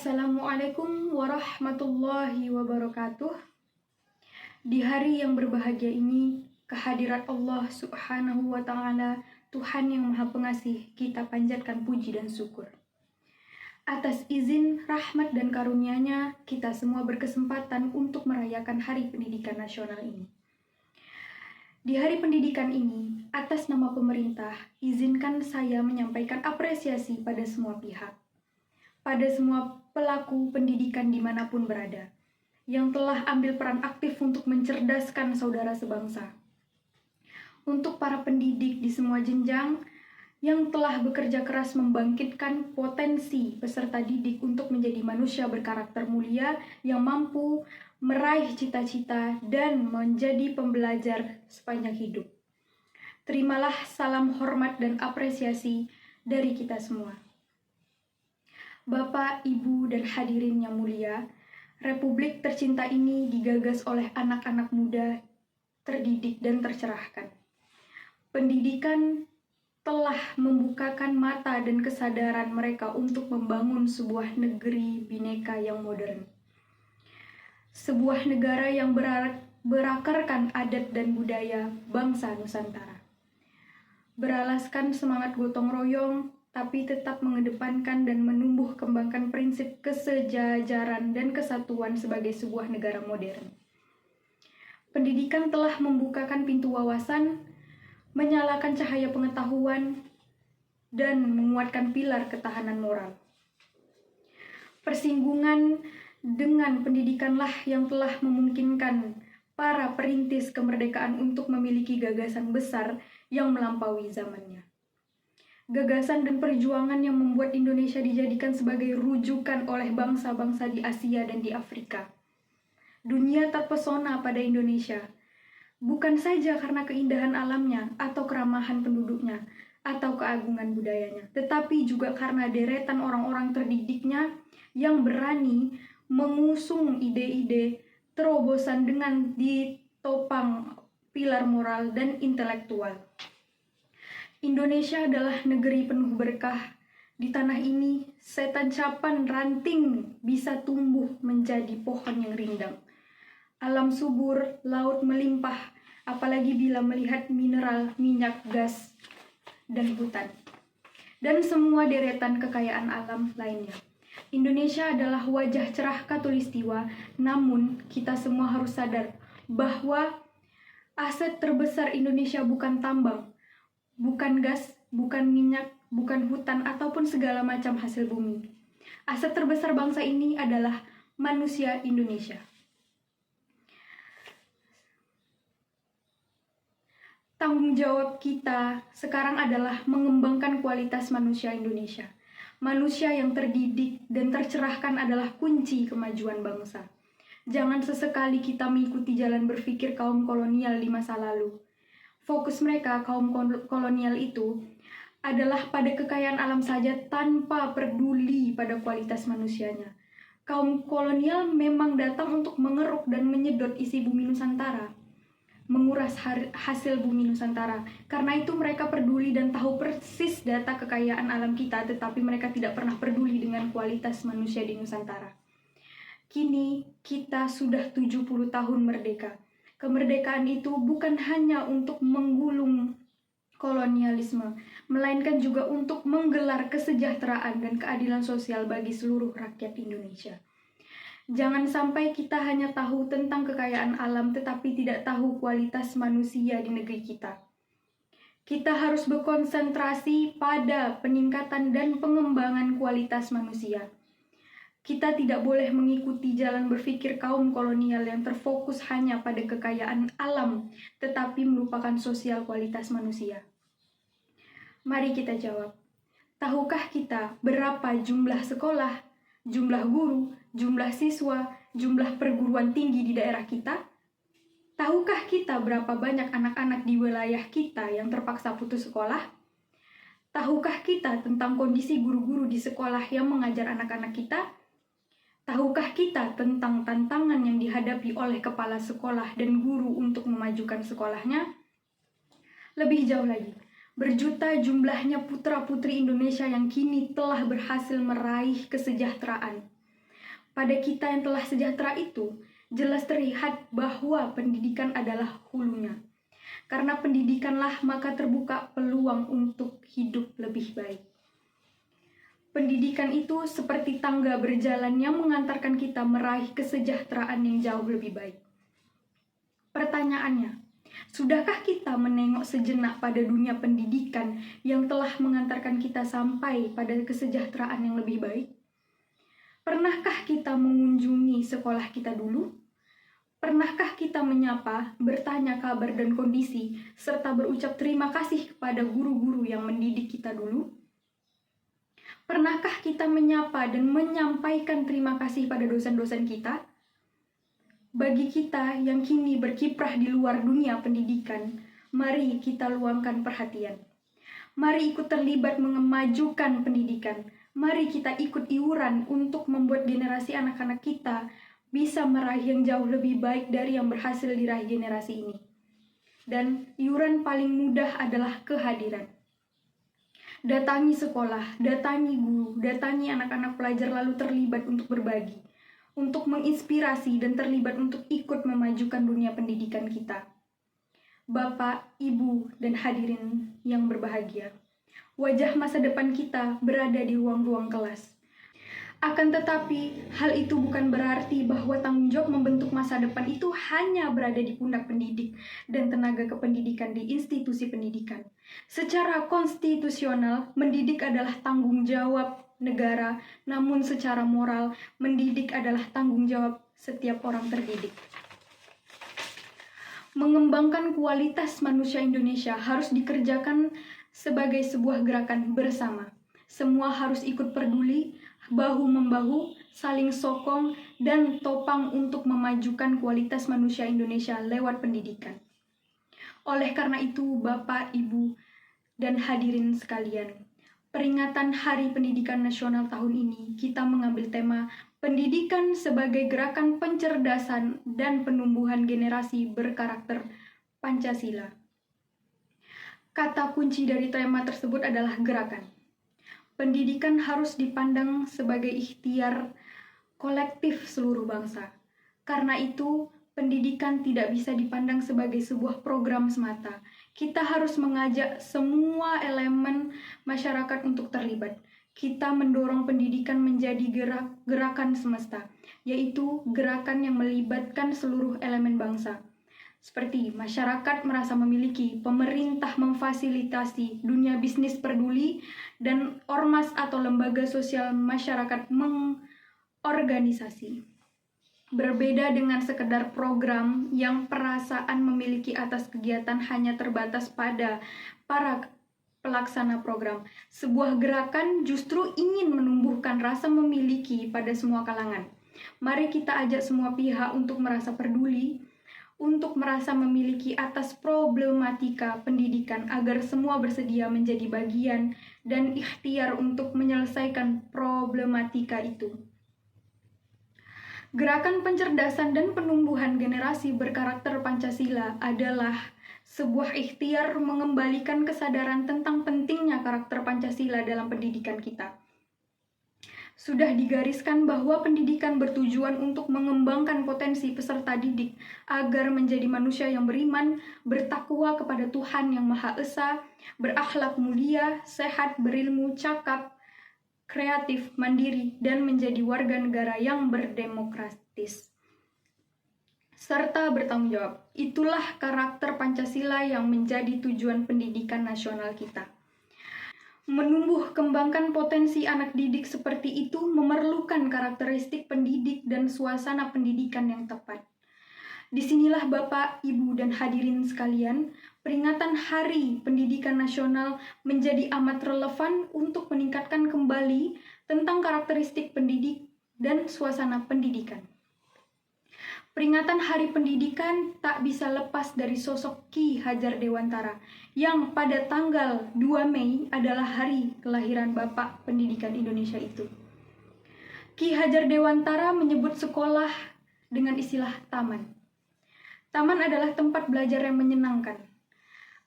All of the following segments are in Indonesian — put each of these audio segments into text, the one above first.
Assalamualaikum warahmatullahi wabarakatuh. Di hari yang berbahagia ini, kehadirat Allah Subhanahu wa Ta'ala, Tuhan yang Maha Pengasih, kita panjatkan puji dan syukur. Atas izin, rahmat, dan karunia-Nya, kita semua berkesempatan untuk merayakan Hari Pendidikan Nasional ini. Di Hari Pendidikan ini, atas nama pemerintah, izinkan saya menyampaikan apresiasi pada semua pihak, pada semua pelaku pendidikan dimanapun berada, yang telah ambil peran aktif untuk mencerdaskan saudara sebangsa. Untuk para pendidik di semua jenjang, yang telah bekerja keras membangkitkan potensi peserta didik untuk menjadi manusia berkarakter mulia yang mampu meraih cita-cita dan menjadi pembelajar sepanjang hidup. Terimalah salam hormat dan apresiasi dari kita semua. Bapak, Ibu, dan hadirin yang mulia, Republik tercinta ini digagas oleh anak-anak muda, terdidik dan tercerahkan. Pendidikan telah membukakan mata dan kesadaran mereka untuk membangun sebuah negeri bineka yang modern. Sebuah negara yang berakarkan adat dan budaya bangsa Nusantara. Beralaskan semangat gotong royong, tapi tetap mengedepankan dan menumbuh kembangkan prinsip kesejajaran dan kesatuan sebagai sebuah negara modern. Pendidikan telah membukakan pintu wawasan, menyalakan cahaya pengetahuan, dan menguatkan pilar ketahanan moral. Persinggungan dengan pendidikanlah yang telah memungkinkan para perintis kemerdekaan untuk memiliki gagasan besar yang melampaui zamannya. Gagasan dan perjuangan yang membuat Indonesia dijadikan sebagai rujukan oleh bangsa-bangsa di Asia dan di Afrika. Dunia terpesona pada Indonesia, bukan saja karena keindahan alamnya atau keramahan penduduknya atau keagungan budayanya, tetapi juga karena deretan orang-orang terdidiknya yang berani mengusung ide-ide terobosan dengan ditopang pilar moral dan intelektual. Indonesia adalah negeri penuh berkah. Di tanah ini, setancapan ranting bisa tumbuh menjadi pohon yang rindang. Alam subur, laut melimpah, apalagi bila melihat mineral, minyak, gas, dan hutan. Dan semua deretan kekayaan alam lainnya. Indonesia adalah wajah cerah Katulistiwa, namun kita semua harus sadar bahwa aset terbesar Indonesia bukan tambang, bukan gas, bukan minyak, bukan hutan, ataupun segala macam hasil bumi. Aset terbesar bangsa ini adalah manusia Indonesia. Tanggung jawab kita sekarang adalah mengembangkan kualitas manusia Indonesia. Manusia yang terdidik dan tercerahkan adalah kunci kemajuan bangsa. Jangan sesekali kita mengikuti jalan berpikir kaum kolonial di masa lalu. Fokus mereka, kaum kolonial itu, adalah pada kekayaan alam saja tanpa peduli pada kualitas manusianya. Kaum kolonial memang datang untuk mengeruk dan menyedot isi bumi Nusantara, menguras hasil bumi Nusantara. Karena itu mereka peduli dan tahu persis data kekayaan alam kita, tetapi mereka tidak pernah peduli dengan kualitas manusia di Nusantara. Kini kita sudah 70 tahun merdeka. Kemerdekaan itu bukan hanya untuk menggulung kolonialisme, melainkan juga untuk menggelar kesejahteraan dan keadilan sosial bagi seluruh rakyat Indonesia. Jangan sampai kita hanya tahu tentang kekayaan alam tetapi tidak tahu kualitas manusia di negeri kita. Kita harus berkonsentrasi pada peningkatan dan pengembangan kualitas manusia. Kita tidak boleh mengikuti jalan berpikir kaum kolonial yang terfokus hanya pada kekayaan alam, tetapi melupakan sosial kualitas manusia. Mari kita jawab, tahukah kita berapa jumlah sekolah, jumlah guru, jumlah siswa, jumlah perguruan tinggi di daerah kita? Tahukah kita berapa banyak anak-anak di wilayah kita yang terpaksa putus sekolah? Tahukah kita tentang kondisi guru-guru di sekolah yang mengajar anak-anak kita? Tahukah kita tentang tantangan yang dihadapi oleh kepala sekolah dan guru untuk memajukan sekolahnya? Lebih jauh lagi, berjuta jumlahnya putra-putri Indonesia yang kini telah berhasil meraih kesejahteraan. Pada kita yang telah sejahtera itu, jelas terlihat bahwa pendidikan adalah hulunya. Karena pendidikanlah maka terbuka peluang untuk hidup lebih baik. Pendidikan itu seperti tangga berjalan yang mengantarkan kita meraih kesejahteraan yang jauh lebih baik. Pertanyaannya, sudahkah kita menengok sejenak pada dunia pendidikan yang telah mengantarkan kita sampai pada kesejahteraan yang lebih baik? Pernahkah kita mengunjungi sekolah kita dulu? Pernahkah kita menyapa, bertanya kabar dan kondisi, serta berucap terima kasih kepada guru-guru yang mendidik kita dulu? Pernahkah kita menyapa dan menyampaikan terima kasih pada dosen-dosen kita? Bagi kita yang kini berkiprah di luar dunia pendidikan, mari kita luangkan perhatian. Mari ikut terlibat memajukan pendidikan. Mari kita ikut iuran untuk membuat generasi anak-anak kita bisa meraih yang jauh lebih baik dari yang berhasil diraih generasi ini. Dan iuran paling mudah adalah kehadiran. Datangi sekolah, datangi guru, datangi anak-anak pelajar lalu terlibat untuk berbagi, untuk menginspirasi dan terlibat untuk ikut memajukan dunia pendidikan kita. Bapak, Ibu, dan hadirin yang berbahagia, wajah masa depan kita berada di ruang-ruang kelas. Akan tetapi, hal itu bukan berarti bahwa tanggung jawab membentuk masa depan itu hanya berada di pundak pendidik dan tenaga kependidikan di institusi pendidikan. Secara konstitusional, mendidik adalah tanggung jawab negara, namun secara moral, mendidik adalah tanggung jawab setiap orang terdidik. Mengembangkan kualitas manusia Indonesia harus dikerjakan sebagai sebuah gerakan bersama. Semua harus ikut peduli, bahu-membahu, saling sokong, dan topang untuk memajukan kualitas manusia Indonesia lewat pendidikan. Oleh karena itu, Bapak, Ibu, dan hadirin sekalian, peringatan Hari Pendidikan Nasional tahun ini, kita mengambil tema pendidikan sebagai gerakan pencerdasan dan penumbuhan generasi berkarakter Pancasila. Kata kunci dari tema tersebut adalah gerakan. Pendidikan harus dipandang sebagai ikhtiar kolektif seluruh bangsa. Karena itu, pendidikan tidak bisa dipandang sebagai sebuah program semata. Kita harus mengajak semua elemen masyarakat untuk terlibat. Kita mendorong pendidikan menjadi gerakan semesta, yaitu gerakan yang melibatkan seluruh elemen bangsa. Seperti masyarakat merasa memiliki, pemerintah memfasilitasi, dunia bisnis peduli, dan ormas atau lembaga sosial masyarakat mengorganisasi. Berbeda dengan sekedar program yang perasaan memiliki atas kegiatan hanya terbatas pada para pelaksana program. Sebuah gerakan justru ingin menumbuhkan rasa memiliki pada semua kalangan. Mari kita ajak semua pihak untuk merasa peduli, untuk merasa memiliki atas problematika pendidikan agar semua bersedia menjadi bagian dan ikhtiar untuk menyelesaikan problematika itu. Gerakan pencerdasan dan penumbuhan generasi berkarakter Pancasila adalah sebuah ikhtiar mengembalikan kesadaran tentang pentingnya karakter Pancasila dalam pendidikan kita. Sudah digariskan bahwa pendidikan bertujuan untuk mengembangkan potensi peserta didik agar menjadi manusia yang beriman, bertakwa kepada Tuhan Yang Maha Esa, berakhlak mulia, sehat, berilmu, cakap, kreatif, mandiri, dan menjadi warga negara yang berdemokratis serta bertanggung jawab. Itulah karakter Pancasila yang menjadi tujuan pendidikan nasional kita. Menumbuh kembangkan potensi anak didik seperti itu memerlukan karakteristik pendidik dan suasana pendidikan yang tepat. Disinilah Bapak, Ibu, dan hadirin sekalian, peringatan Hari Pendidikan Nasional menjadi amat relevan untuk meningkatkan kembali tentang karakteristik pendidik dan suasana pendidikan. Peringatan Hari Pendidikan tak bisa lepas dari sosok Ki Hajar Dewantara yang pada tanggal 2 Mei adalah hari kelahiran Bapak Pendidikan Indonesia itu. Ki Hajar Dewantara menyebut sekolah dengan istilah taman. Taman adalah tempat belajar yang menyenangkan.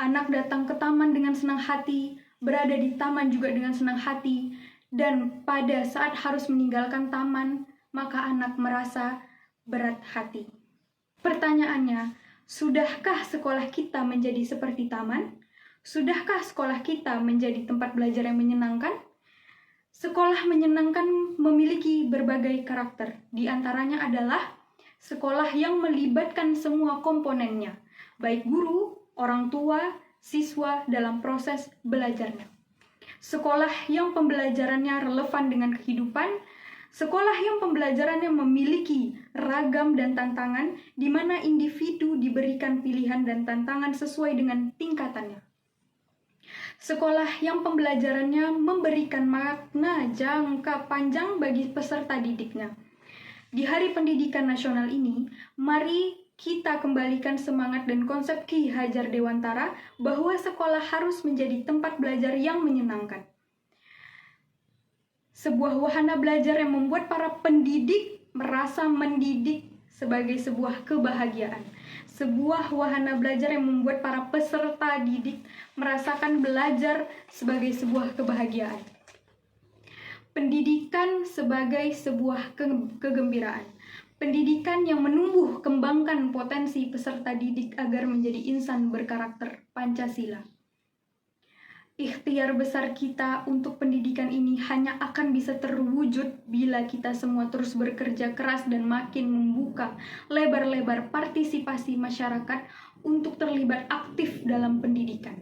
Anak datang ke taman dengan senang hati, berada di taman juga dengan senang hati, dan pada saat harus meninggalkan taman, maka anak merasa berat hati. Pertanyaannya, sudahkah sekolah kita menjadi seperti taman? Sudahkah sekolah kita menjadi tempat belajar yang menyenangkan? Sekolah menyenangkan memiliki berbagai karakter. Di antaranya adalah sekolah yang melibatkan semua komponennya, baik guru, orang tua, siswa dalam proses belajarnya. Sekolah yang pembelajarannya relevan dengan kehidupan, sekolah yang pembelajarannya memiliki ragam dan tantangan, di mana individu diberikan pilihan dan tantangan sesuai dengan tingkatannya. Sekolah yang pembelajarannya memberikan makna jangka panjang bagi peserta didiknya. Di Hari Pendidikan Nasional ini, mari kita kembalikan semangat dan konsep Ki Hajar Dewantara bahwa sekolah harus menjadi tempat belajar yang menyenangkan. Sebuah wahana belajar yang membuat para pendidik merasa mendidik sebagai sebuah kebahagiaan. Sebuah wahana belajar yang membuat para peserta didik merasakan belajar sebagai sebuah kebahagiaan. Pendidikan sebagai sebuah kegembiraan. Pendidikan yang menumbuh kembangkan potensi peserta didik agar menjadi insan berkarakter Pancasila. Ikhtiar besar kita untuk pendidikan ini hanya akan bisa terwujud bila kita semua terus bekerja keras dan makin membuka lebar-lebar partisipasi masyarakat untuk terlibat aktif dalam pendidikan.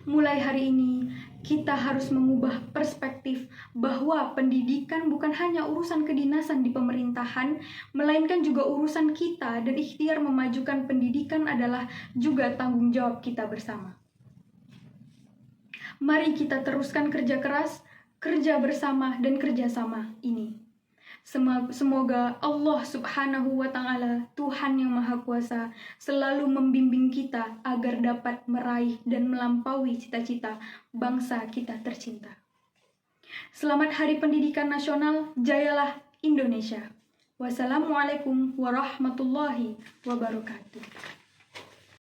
Mulai hari ini, kita harus mengubah perspektif bahwa pendidikan bukan hanya urusan kedinasan di pemerintahan, melainkan juga urusan kita, dan ikhtiar memajukan pendidikan adalah juga tanggung jawab kita bersama. Mari kita teruskan kerja keras, kerja bersama, dan kerjasama ini. Semoga Allah Subhanahu wa Ta'ala, Tuhan yang Maha Kuasa, selalu membimbing kita agar dapat meraih dan melampaui cita-cita bangsa kita tercinta. Selamat Hari Pendidikan Nasional, jayalah Indonesia. Wassalamualaikum warahmatullahi wabarakatuh.